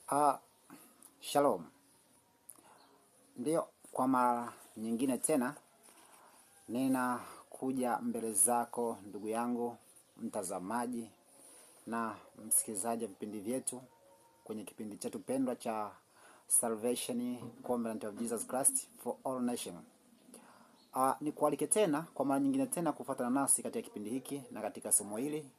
Ah, Shalom. Ndio, kwa mara nyingine tena ninakuja mbele zako ndugu yangu mtazamaji na msikilizaji wa vipindi vyetu kwenye kipindi chetu pendwa cha Salvation Covenant of Jesus Christ for All Nation. Nikualike tena kwa mara nyingine tena kufuatana nasi katika kipindi hiki na katika somo hili.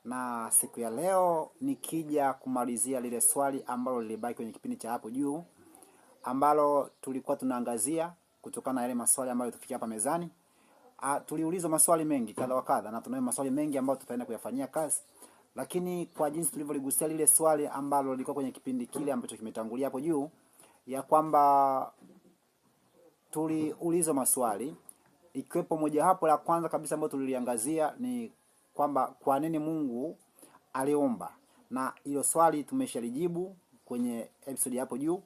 Na siku ya leo nikija kumalizia lile swali ambalo lilibaki kwenye kipindi cha hapo juu, ambalo tulikuwa tunaangazia kutokana na yale maswali ambayo tufikia hapa mezani. Tuliulizwa maswali mengi kadha wa kadha, na tunayo maswali mengi ambayo tutaenda kuyafanyia kazi. Lakini kwa jinsi tulivyoligusia lile swali ambalo lilikuwa kwenye kipindi kile ambacho kimetangulia hapo juu, ya kwamba tuliulizwa maswali, ikiwepo moja hapo la kwanza kabisa ambalo tuliliangazia ni kwamba kwa nini Mungu aliomba, na hilo swali tumeshalijibu kwenye episode hapo juu.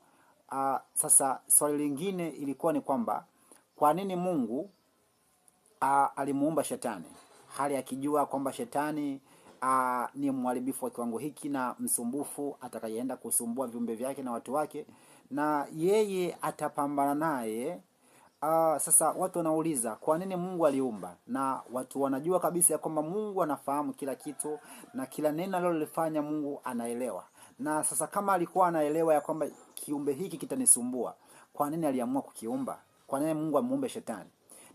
Sasa swali lingine ilikuwa ni kwamba kwa nini Mungu alimuumba shetani, hali akijua kwamba shetani ni mharibifu wa kiwango hiki na msumbufu atakayeenda kusumbua viumbe vyake na watu wake, na yeye atapambana naye. Sasa watu wanauliza kwa nini Mungu aliumba, na watu wanajua kabisa ya kwamba Mungu anafahamu kila kitu na kila neno alilofanya Mungu anaelewa. Na sasa kama alikuwa anaelewa ya kwamba kiumbe hiki kitanisumbua, kwa nini aliamua kukiumba? Kwa nini Mungu amuumbe shetani?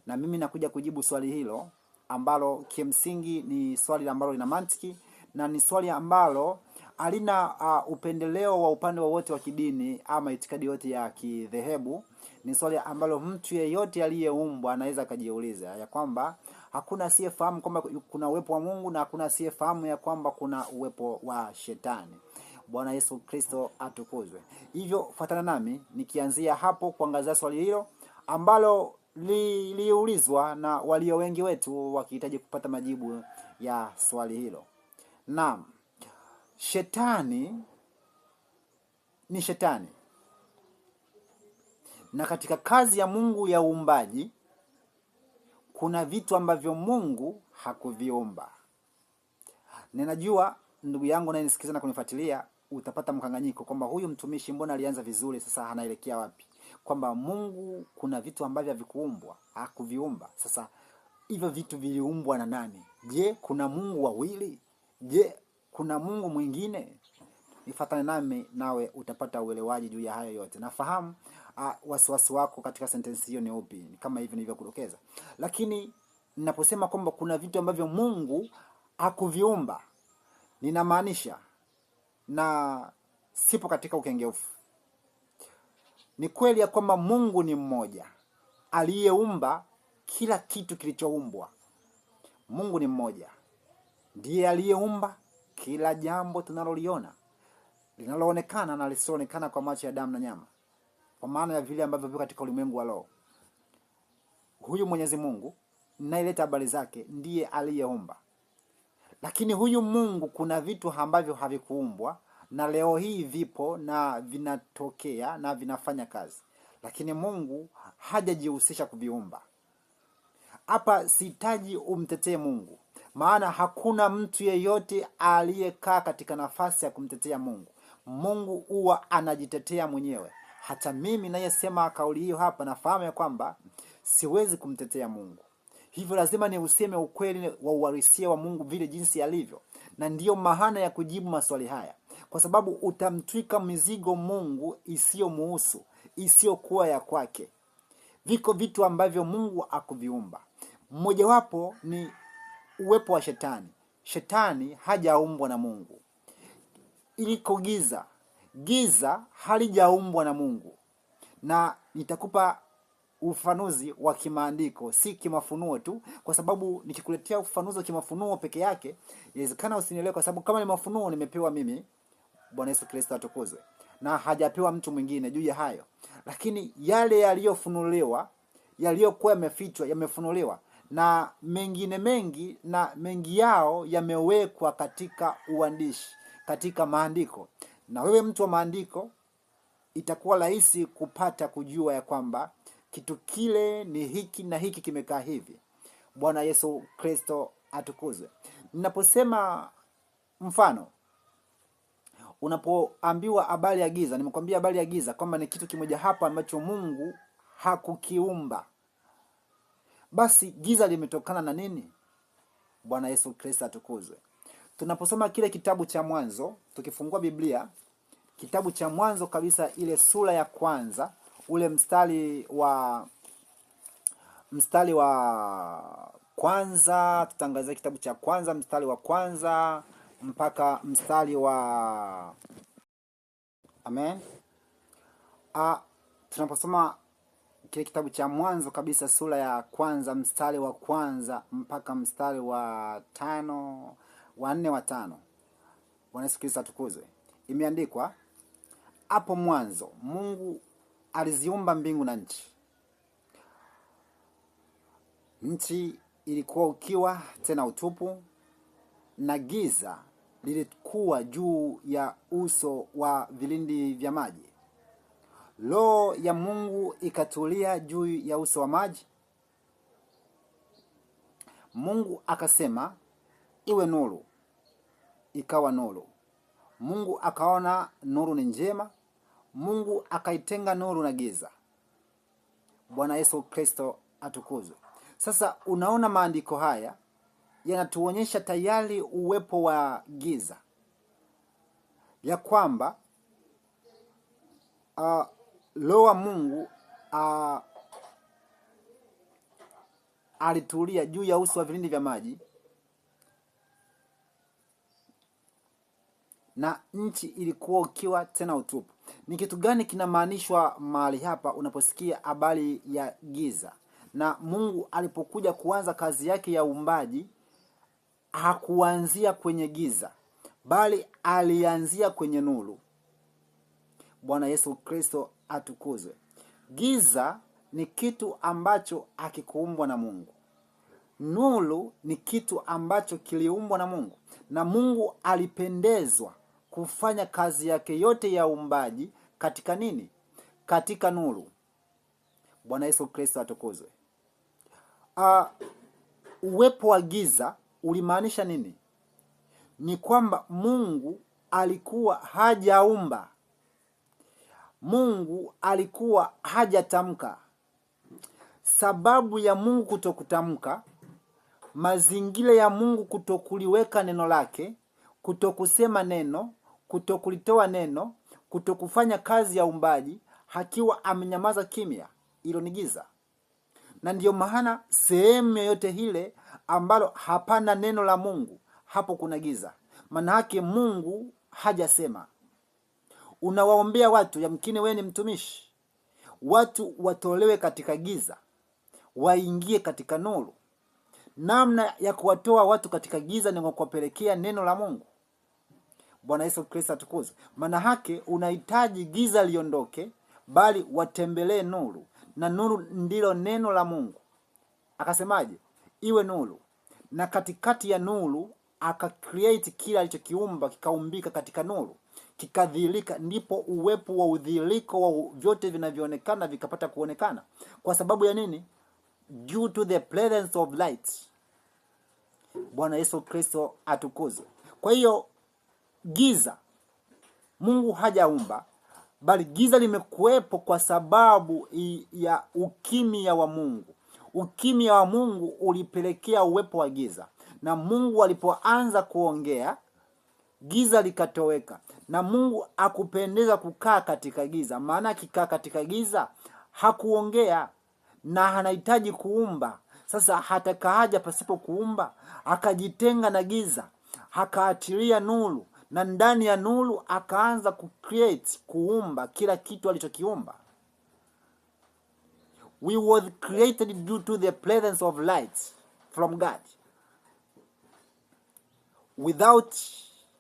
Na mimi nakuja kujibu swali hilo ambalo kimsingi ni swali ambalo lina mantiki, na ni swali ambalo halina upendeleo wa upande wowote wa kidini ama itikadi yote ya kidhehebu. Ni swali ambalo mtu yeyote aliyeumbwa anaweza kujiuliza, ya kwamba hakuna asiyefahamu kwamba kuna uwepo wa Mungu na hakuna asiyefahamu ya kwamba kuna uwepo wa shetani. Bwana Yesu Kristo atukuzwe. Hivyo fuatana nami nikianzia hapo kuangazia swali hilo ambalo liulizwa na walio wengi wetu wakihitaji kupata majibu ya swali hilo. Naam, shetani ni shetani, na katika kazi ya Mungu ya uumbaji kuna vitu ambavyo Mungu hakuviumba. Ninajua ndugu yangu unayenisikiliza na kunifuatilia utapata mkanganyiko kwamba huyu mtumishi mbona alianza vizuri, sasa anaelekea wapi? Kwamba Mungu kuna vitu ambavyo havikuumbwa, hakuviumba. Sasa hivyo vitu viliumbwa na nani? Je, kuna Mungu wawili? Je, kuna Mungu mwingine? Nifuatane nami nawe utapata uelewaji juu ya hayo yote. Nafahamu wasiwasi wako katika sentensi hiyo ni upi, kama hivi nilivyokudokeza. Lakini ninaposema kwamba kuna vitu ambavyo Mungu hakuviumba, ninamaanisha, na sipo katika ukengeufu. Ni kweli ya kwamba Mungu ni mmoja aliyeumba kila kitu kilichoumbwa. Mungu ni mmoja, ndiye aliyeumba kila jambo tunaloliona, linaloonekana na lisioonekana kwa macho ya damu na nyama, kwa maana ya vile ambavyo viko katika ulimwengu wa roho. Huyu Mwenyezi Mungu naileta habari zake ndiye aliyeumba. Lakini huyu Mungu kuna vitu ambavyo havikuumbwa na leo hii vipo na vinatokea na vinafanya kazi, lakini Mungu hajajihusisha kuviumba. Hapa sihitaji umtetee Mungu, maana hakuna mtu yeyote aliyekaa katika nafasi ya kumtetea Mungu. Mungu huwa anajitetea mwenyewe. Hata mimi nayesema kauli hiyo hapa nafahamu ya kwamba siwezi kumtetea Mungu. Hivyo lazima ni useme ukweli wa uhalisia wa Mungu vile jinsi alivyo. Na ndiyo maana ya kujibu maswali haya, kwa sababu utamtwika mizigo Mungu isiyomuhusu, isiyokuwa ya kwake. Viko vitu ambavyo Mungu hakuviumba. Mmojawapo ni uwepo wa shetani. Shetani hajaumbwa na Mungu. Iliko giza. Giza halijaumbwa na Mungu. Na nitakupa ufafanuzi wa kimaandiko, si kimafunuo tu, kwa sababu nikikuletea ufafanuzi wa kimafunuo peke yake inawezekana usinielewe, kwa sababu kama ni mafunuo nimepewa mimi, Bwana Yesu Kristo atukuzwe, na hajapewa mtu mwingine juu ya hayo. Lakini yale yaliyofunuliwa, yaliyokuwa yamefichwa, yamefunuliwa, na mengine mengi, na mengi yao yamewekwa katika uandishi, katika maandiko. Na wewe mtu wa maandiko itakuwa rahisi kupata kujua ya kwamba kitu kile ni hiki na hiki kimekaa hivi. Bwana Yesu Kristo atukuzwe. Ninaposema mfano, Unapoambiwa habari ya giza, nimekwambia habari ya giza kwamba ni kitu kimoja hapa ambacho Mungu hakukiumba. Basi giza limetokana na nini? Bwana Yesu Kristo atukuzwe. Tunaposoma kile kitabu cha Mwanzo, tukifungua Biblia, kitabu cha Mwanzo kabisa, ile sura ya kwanza, ule mstari wa kwanza, tutangazia kitabu cha kwanza mstari wa kwanza mpaka mstari wa Amen. Tunaposoma kile kitabu cha Mwanzo kabisa, sura ya kwanza mstari wa kwanza mpaka mstari wa 5, wa 4, wa 5. Bwana Yesu Kristo atukuzwe. Imeandikwa, hapo mwanzo Mungu aliziumba mbingu na nchi. Nchi ilikuwa ukiwa tena utupu, na giza lilikuwa juu ya uso wa vilindi vya maji. Roho ya Mungu ikatulia juu ya uso wa maji. Mungu akasema, iwe nuru, ikawa nuru. Mungu akaona nuru ni njema. Mungu akaitenga nuru na giza. Bwana Yesu Kristo atukuzwe. Sasa unaona maandiko haya yanatuonyesha tayari uwepo wa giza, ya kwamba Roho wa Mungu alitulia juu ya uso wa vilindi vya maji, na nchi ilikuwa ukiwa tena utupu. Ni kitu gani kinamaanishwa mahali hapa unaposikia habari ya giza? Na Mungu alipokuja kuanza kazi yake ya uumbaji, hakuanzia kwenye giza, bali alianzia kwenye nuru. Bwana Yesu Kristo atukuzwe. Giza ni kitu ambacho hakikuumbwa na Mungu. Nuru ni kitu ambacho kiliumbwa na Mungu, na Mungu alipendezwa kufanya kazi yake yote ya uumbaji katika nini? Katika nuru. Bwana Yesu Kristo atukuzwe. Uwepo wa giza ulimaanisha nini? Ni kwamba Mungu alikuwa hajaumba. Mungu alikuwa hajatamka. Sababu ya Mungu kutokutamka, mazingira ya Mungu kutokuliweka neno lake, kutokusema neno, kutokulitoa neno, kutokufanya kazi ya uumbaji, hakiwa amenyamaza kimya, hilo ni giza. Na ndiyo maana sehemu yoyote ile ambalo hapana neno la Mungu, hapo kuna giza. Maana yake Mungu hajasema. Unawaombea watu, yamkini wewe ni mtumishi, watu watolewe katika giza, waingie katika nuru. Namna ya kuwatoa watu katika giza ni kuwapelekea neno la Mungu. Bwana Yesu Kristo atukuzwe. Maana yake unahitaji giza liondoke, bali watembelee nuru, na nuru ndilo neno la Mungu. Akasemaje? Iwe nuru. Na katikati ya nuru akacreate kila alichokiumba, kikaumbika katika nuru, kikadhihirika. Ndipo uwepo wa udhihiliko wa vyote vinavyoonekana vikapata kuonekana. Kwa sababu ya nini? Due to the presence of light. Bwana Yesu Kristo atukuzwe. Kwa hiyo giza Mungu hajaumba, bali giza limekuwepo kwa sababu ya ukimya wa Mungu. Ukimya wa Mungu ulipelekea uwepo wa giza, na Mungu alipoanza kuongea, giza likatoweka. Na Mungu akupendeza kukaa katika giza, maana akikaa katika giza hakuongea, na anahitaji kuumba. Sasa hatakaaja pasipo kuumba, akajitenga na giza, akaachilia nuru, na ndani ya nuru akaanza kucreate, kuumba kila kitu alichokiumba. We was created due to the presence of light from God. Without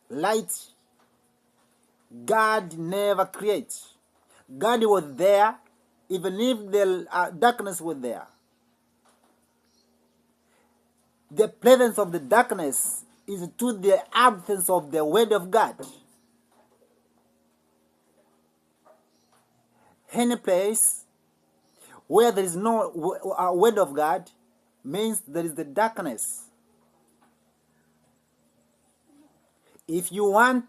light, God never creates. God was there even if the darkness was there. The presence of the darkness is to the absence of the word of God. Any place where there is no word of God means there is the darkness. If you want